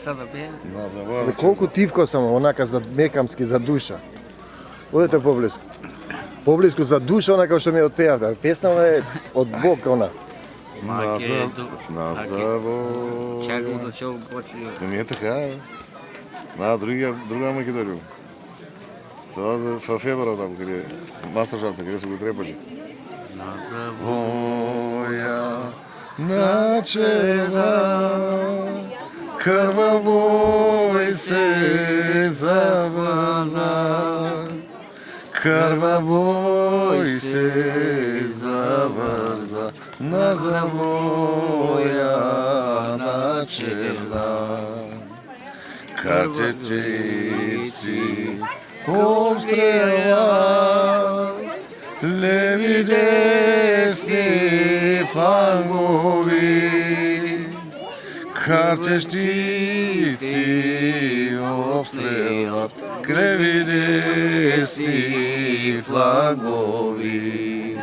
Sada bih. Ali koliko tivko sam onaka za mekamski za duša. Odete poblisko. Poblisko za duša, ona kao što mi je otpevata. Pjesna je od Boga ona. Чакам да се почне. Не е така. Друга Македония. Това в февруара там, къде Мастершафта, къде са го трепали. На завоя. Воя начала, кървавой се завърза, кървавой се завърза на завоя начала. Картечици обстрела, леви десни флангови, картечници обстрелят, леви десни флангови.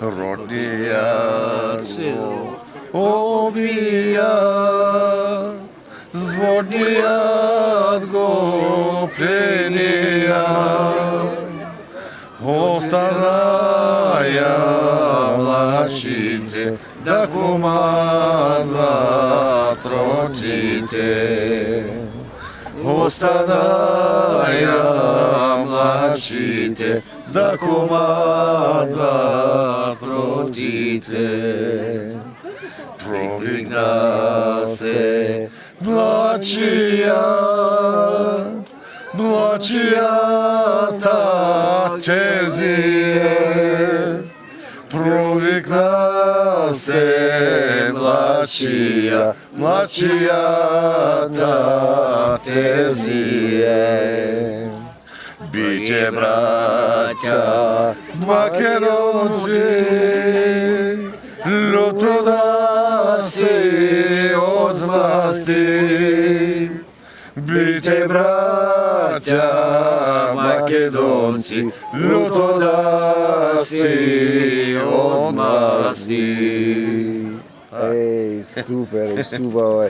Родният се убия, зворният го пленя, оставая младшите да командват родите. Оставая младшите да командват родите. Провигна се блачията черзие. Провикна се младшията терзие. Бите, братя, македонци, люто да се отмъсти. Бите, братя, македонци, люто да се отмъсти. Ej, super, super.